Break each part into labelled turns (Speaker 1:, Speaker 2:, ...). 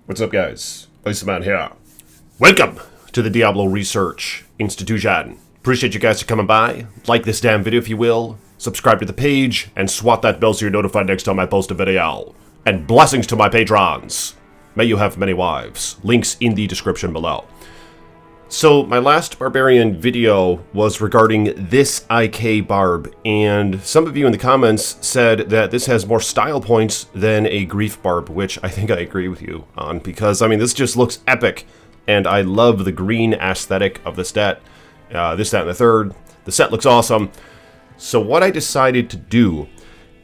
Speaker 1: What's up, guys? Iceman here. Welcome to the Diablo Research Institution. Appreciate you guys for coming by. Like this damn video if you will. Subscribe to the page and swat that bell so you're notified next time I post a video. And blessings to my patrons. May you have many wives. Links in the description below. So my last Barbarian video was regarding this IK Barb, and some of you in the comments said that this has more style points than a Grief Barb, which I think I agree with you on, because I mean this just looks epic, and I love the green aesthetic of the set. This, that, and the third. The set looks awesome. So what I decided to do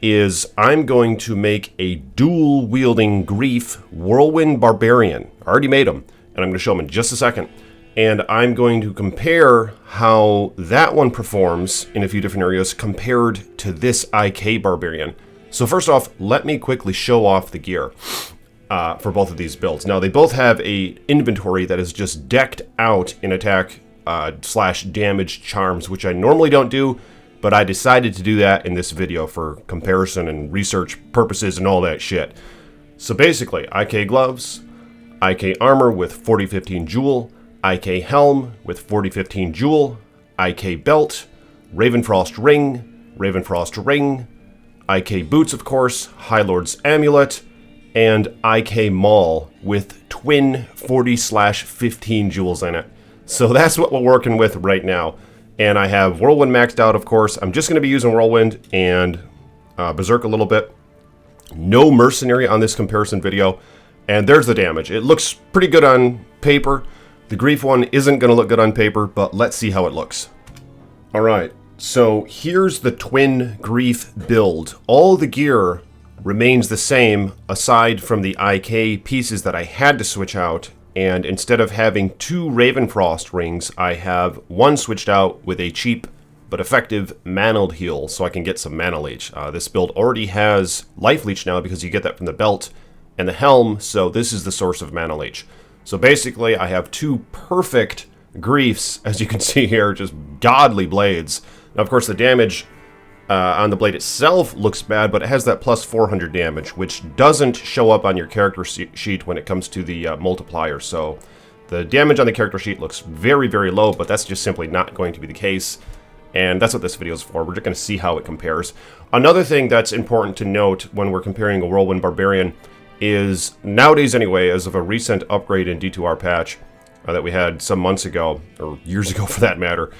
Speaker 1: is I'm going to make a dual-wielding Grief Whirlwind Barbarian. I already made them, and I'm going to show them in just a second. And I'm going to compare how that one performs in a few different areas compared to this IK Barbarian. So first off, let me quickly show off the gear for both of these builds. Now, they both have a inventory that is just decked out in attack slash damage charms, which I normally don't do, but I decided to do that in this video for comparison and research purposes and all that shit. So basically, IK gloves, IK armor with 4015 jewel, IK helm with 4015 jewel, IK belt, Ravenfrost ring, IK boots of course, High Lord's amulet, and IK maul with twin 40/15 jewels in it. So that's what we're working with right now. And I have Whirlwind maxed out, of course. I'm just going to be using Whirlwind and Berserk a little bit. No Mercenary on this comparison video. And there's the damage. It looks pretty good on paper. The Grief one isn't going to look good on paper, but let's see how it looks. Alright, so here's the twin Grief build. All the gear remains the same, aside from the IK pieces that I had to switch out. And instead of having two Ravenfrost rings, I have one switched out with a cheap but effective Mantled heal, so I can get some mana leech. This build already has life leech now because you get that from the belt and the helm, so this is the source of mana leech. So basically, I have two perfect Griefs, as you can see here, just godly blades. Now, of course, the damage on the blade itself looks bad, but it has that plus 400 damage, which doesn't show up on your character sheet when it comes to the multiplier. So the damage on the character sheet looks very, very low, but that's just simply not going to be the case. And that's what this video is for. We're just going to see how it compares. Another thing that's important to note when we're comparing a Whirlwind Barbarian is, nowadays anyway, as of a recent upgrade in D2R patch that we had some months ago, or years ago for that matter,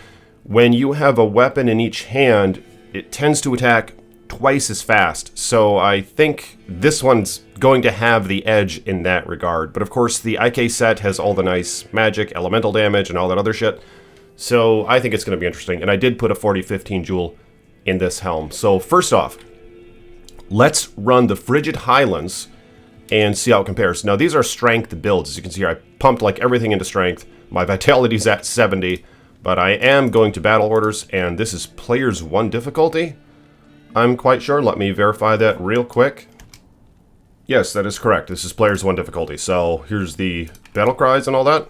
Speaker 1: when you have a weapon in each hand, it tends to attack twice as fast. So I think this one's going to have the edge in that regard. But of course, the IK set has all the nice magic, elemental damage, and all that other shit. So I think it's going to be interesting. And I did put a 4015 jewel in this helm. So first off, let's run the Frigid Highlands and see how it compares. Now, these are strength builds. As you can see here, I pumped like everything into strength. My vitality's at 70, but I am going to battle orders, and this is players 1 difficulty. I'm quite sure. Let me verify that real quick. Yes, that is correct. This is players 1 difficulty. So here's the battle cries and all that.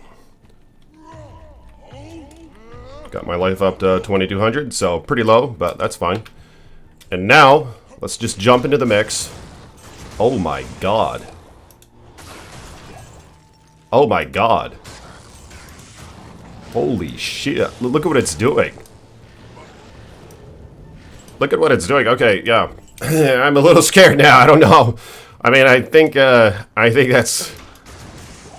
Speaker 1: Got my life up to 2200, so pretty low, but that's fine. And now, let's just jump into the mix. Oh my god. Oh my god. Holy shit. Look at what it's doing. Look at what it's doing. Okay, yeah. I'm a little scared now. I don't know. I mean, I think that's...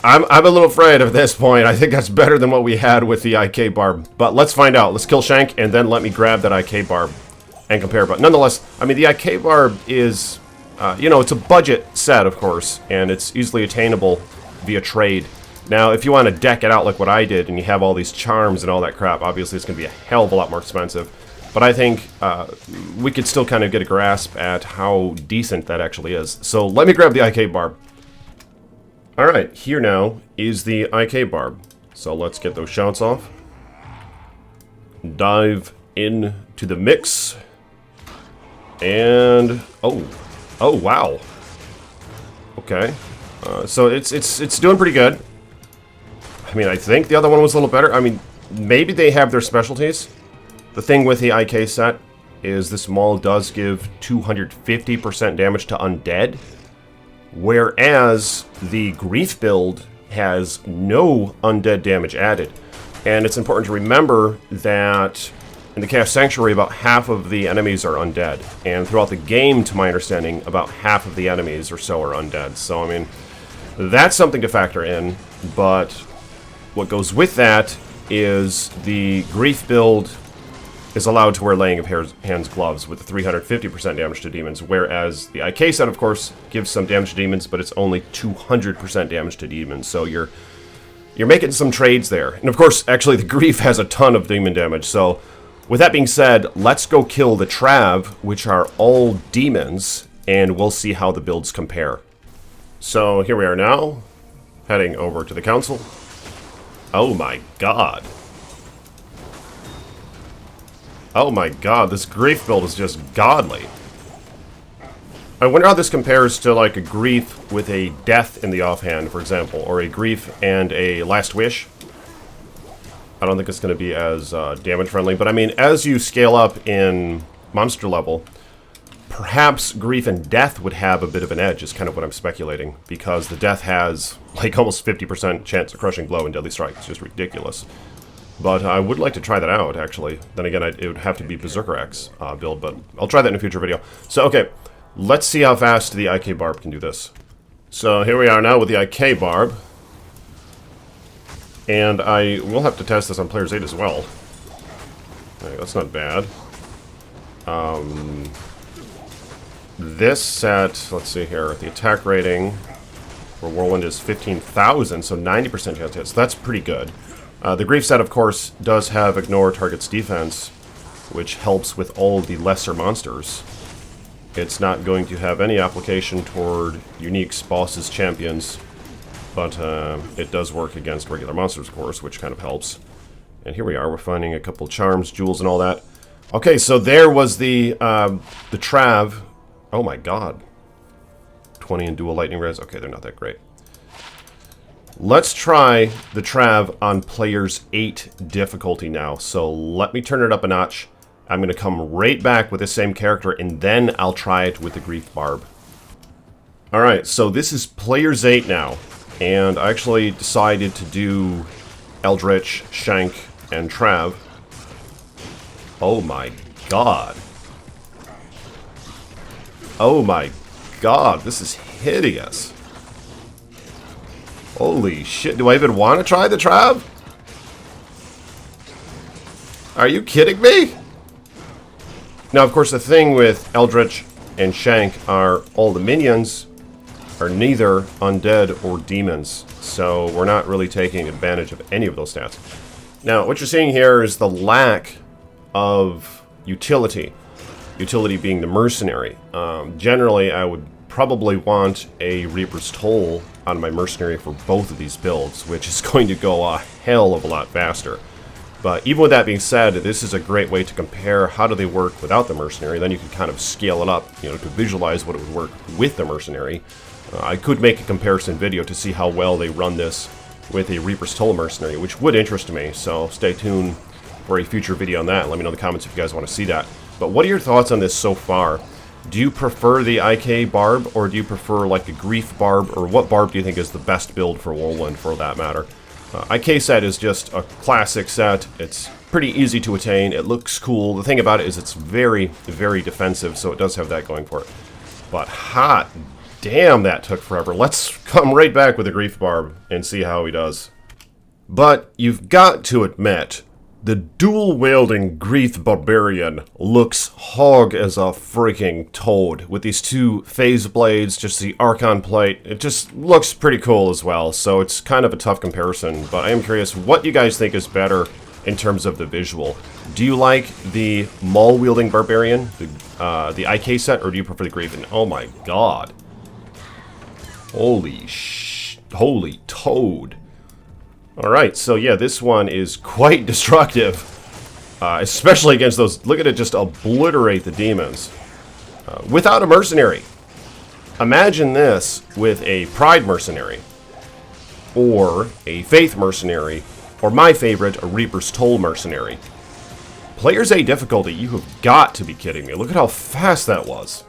Speaker 1: I'm a little afraid at this point. I think that's better than what we had with the IK Barb. But let's find out. Let's kill Shank, and then let me grab that IK Barb and compare. But nonetheless, I mean, the IK Barb is... you know, it's a budget set, of course, and it's easily attainable via trade. Now, if you want to deck it out like what I did, and you have all these charms and all that crap, obviously it's going to be a hell of a lot more expensive. But I think we could still kind of get a grasp at how decent that actually is. So let me grab the IK Barb. Alright, here now is the IK Barb. So let's get those shouts off. Dive into the mix. And... oh, wow. Okay. So it's doing pretty good. I mean, I think the other one was a little better. I mean, maybe they have their specialties. The thing with the IK set is this maul does give 250% damage to undead. whereas the Grief build has no undead damage added. And it's important to remember that in the Chaos Sanctuary, about half of the enemies are undead. And throughout the game, to my understanding, about half of the enemies or so are undead. So, I mean, that's something to factor in. But what goes with that is the Grief build is allowed to wear Laying of Hands gloves with the 350% damage to demons, whereas the IK set, of course, gives some damage to demons, but it's only 200% damage to demons. So you're making some trades there. And of course, actually, the Grief has a ton of demon damage. So with that being said, let's go kill the Trav, which are all demons, and we'll see how the builds compare. So here we are now, heading over to the council. Oh my god. Oh my god, this Grief build is just godly. I wonder how this compares to like a Grief with a Death in the offhand, for example, or a Grief and a Last Wish. I don't think it's going to be as damage friendly, but I mean, as you scale up in monster level, perhaps Grief and Death would have a bit of an edge, is kind of what I'm speculating, because the Death has like almost 50% chance of Crushing Blow and Deadly Strike. It's just ridiculous. But I would like to try that out, actually. Then again, it would have to be Berserker X build, but I'll try that in a future video. So, okay, let's see how fast the IK Barb can do this. So here we are now with the IK Barb. And I will have to test this on Player's 8 as well. Okay, that's not bad. This set, let's see here, the attack rating for Whirlwind is 15,000, so 90% chance to hit, so that's pretty good. The Grief set, of course, does have Ignore Target's Defense, which helps with all the lesser monsters. It's not going to have any application toward uniques, bosses, champions, but it does work against regular monsters, of course, which kind of helps. And here we are, we're finding a couple charms, jewels, and all that. Okay, so there was the Trav. Oh my god. 20 and dual lightning res. Okay, they're not that great. Let's try the Trav on Player's 8 difficulty now. So let me turn it up a notch. I'm going to come right back with the same character, and then I'll try it with the Grief Barb. Alright, so this is Player's 8 now. And I actually decided to do Eldritch, Shank, and Trav. Oh my god. Oh my god, this is hideous. Holy shit, do I even want to try the Trav? Are you kidding me? Now, of course, the thing with Eldritch and Shank are all the minions are neither undead or demons, so we're not really taking advantage of any of those stats. Now, what you're seeing here is the lack of utility. Utility being the mercenary. Generally, I would probably want a Reaper's Toll on my mercenary for both of these builds, which is going to go a hell of a lot faster. But even with that being said, this is a great way to compare how do they work without the mercenary. Then you can kind of scale it up, you know, to visualize what it would work with the mercenary. I could make a comparison video to see how well they run this with a Reaper's Toll mercenary, which would interest me, so stay tuned for a future video on that. Let me know in the comments if you guys want to see that. But what are your thoughts on this so far? Do you prefer the IK Barb, or do you prefer like a Grief Barb, or what Barb do you think is the best build for Whirlwind, for that matter? IK set is just a classic set. It's pretty easy to attain. It looks cool. The thing about it is it's very, very defensive, so it does have that going for it. But hot damn, that took forever. Let's come right back with the Grief Barb and see how he does. But you've got to admit, the dual-wielding Grief Barbarian looks hog as a freaking toad. With these two phase blades, just the Archon plate, it just looks pretty cool as well. So it's kind of a tough comparison, but I am curious what you guys think is better in terms of the visual. Do you like the Maul-wielding Barbarian, the IK set, or do you prefer the Grief? And oh my god. Holy toad. Alright, so yeah, this one is quite destructive. Especially against those, look at it just obliterate the demons. Without a mercenary. Imagine this with a Pride mercenary. Or a Faith mercenary. Or my favorite, a Reaper's Toll mercenary. Player's 8 difficulty, you have got to be kidding me. Look at how fast that was.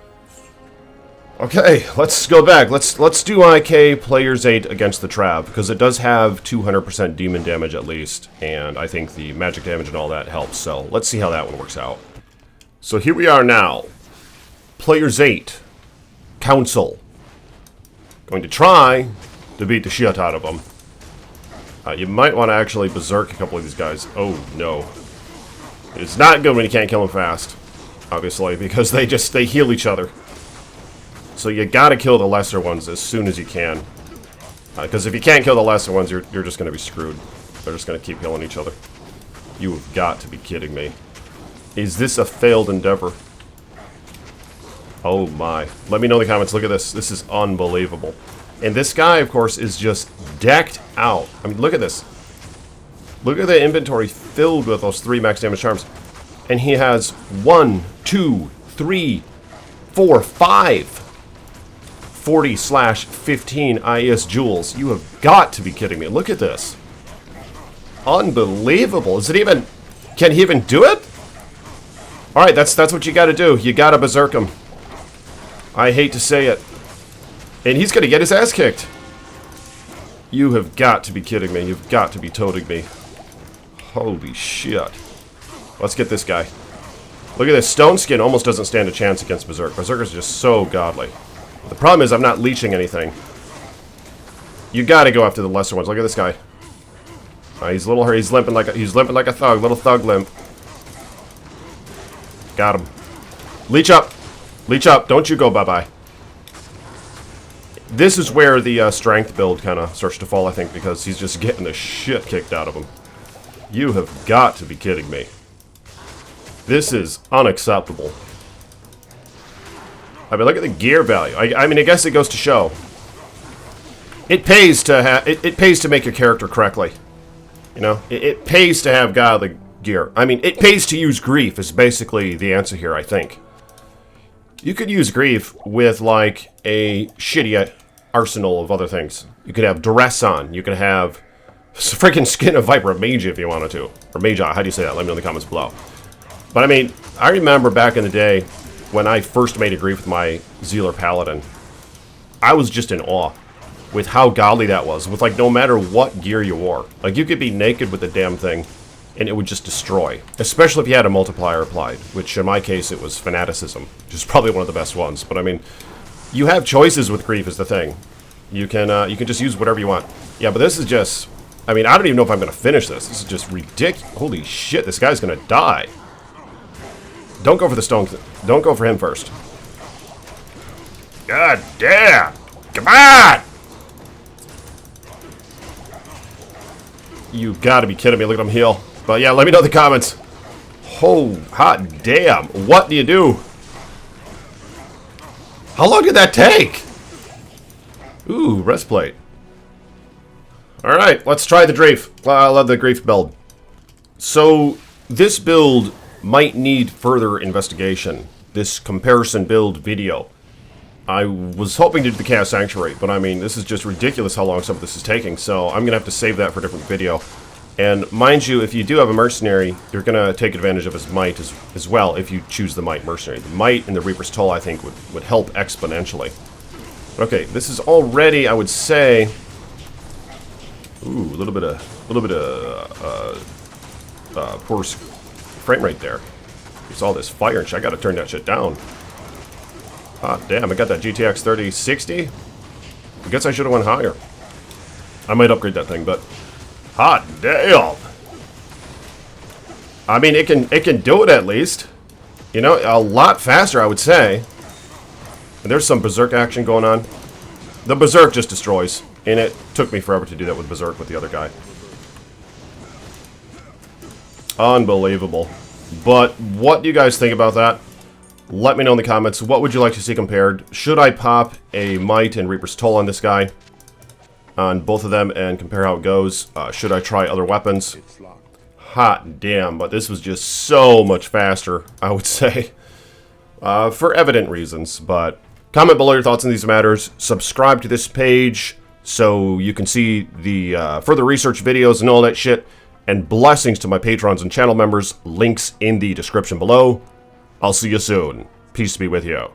Speaker 1: Okay, let's go back. Let's do IK Players 8 against the Trav, because it does have 200% demon damage at least, and I think the magic damage and all that helps, so let's see how that one works out. So here we are now. Players 8. Council. Going to try to beat the shit out of them. You might want to actually berserk a couple of these guys. Oh, no. It's not good when you can't kill them fast, obviously, because they heal each other. So you gotta kill the lesser ones as soon as you can. Because if you can't kill the lesser ones, you're just gonna be screwed. They're just gonna keep killing each other. You have got to be kidding me. Is this a failed endeavor? Oh my. Let me know in the comments. Look at this. This is unbelievable. And this guy, of course, is just decked out. I mean, look at this. Look at the inventory filled with those 3 max damage charms. And he has 1, 2, 3, 4, 5 40/15 IS jewels. You have got to be kidding me. Look at this. Unbelievable. Is it even... Can he even do it? Alright, that's what you gotta do. You gotta berserk him. I hate to say it. And he's gonna get his ass kicked. You have got to be kidding me. You've got to be toting me. Holy shit. Let's get this guy. Look at this. Stone Skin almost doesn't stand a chance against Berserk. Berserker's just so godly. The problem is I'm not leeching anything. You gotta go after the lesser ones. Look at this guy. He's a little hurt. He's limping like a thug. Little thug limp. Got him. Leech up. Leech up. Don't you go bye-bye. This is where the strength build kind of starts to fall, I think, because he's just getting the shit kicked out of him. You have got to be kidding me. This is unacceptable. I mean, look at the gear value. I mean, I guess it goes to show. It pays to it pays to make your character correctly. You know, it pays to have godly gear. I mean, it pays to use grief is basically the answer here, I think. You could use grief with, like, a shitty arsenal of other things. You could have duress on. You could have freaking Skin of Viper Mage if you wanted to. Or Mage, how do you say that? Let me know in the comments below. But I mean, I remember back in the day when I first made a grief with my Zealer Paladin. I was just in awe with how godly that was. With, like, no matter what gear you wore. Like, you could be naked with the damn thing and it would just destroy. Especially if you had a multiplier applied, which in my case it was Fanaticism, which is probably one of the best ones. But I mean, you have choices with grief is the thing. You can just use whatever you want. Yeah, but this is just... I mean, I don't even know if I'm going to finish this. This is just ridiculous. Holy shit, this guy's going to die. Don't go for the stone. Don't go for him first. God damn! Come on! You gotta be kidding me. Look at him heal. But yeah, let me know in the comments. Oh, hot damn. What do you do? How long did that take? Ooh, rest plate. Alright, let's try the grief. I love the grief build. So, this build might need further investigation. This comparison build video. I was hoping to do the Chaos Sanctuary, but I mean, this is just ridiculous how long some of this is taking, so I'm going to have to save that for a different video. And mind you, if you do have a Mercenary, you're going to take advantage of his Might as well if you choose the Might Mercenary. The Might and the Reaper's Toll, I think, would help exponentially. Okay, this is already, I would say... Ooh, a little bit of poor frame rate there. You saw this fire and shit. I gotta turn that shit down. Ah, damn, I got that GTX 3060. I guess I should have went higher. I might upgrade that thing, but hot damn. I mean, it can do it at least. You know, a lot faster, I would say. And there's some Berserk action going on. The Berserk just destroys. And it took me forever to do that with Berserk with the other guy. Unbelievable. But what do you guys think about that? Let me know in the comments. What would you like to see compared? Should I pop a Might and Reaper's Toll on this guy? On both of them and compare how it goes? Should I try other weapons? Hot damn, but this was just so much faster, I would say. For evident reasons, but... Comment below your thoughts on these matters. Subscribe to this page so you can see the further research videos and all that shit. And blessings to my patrons and channel members. Links in the description below. I'll see you soon. Peace be with you.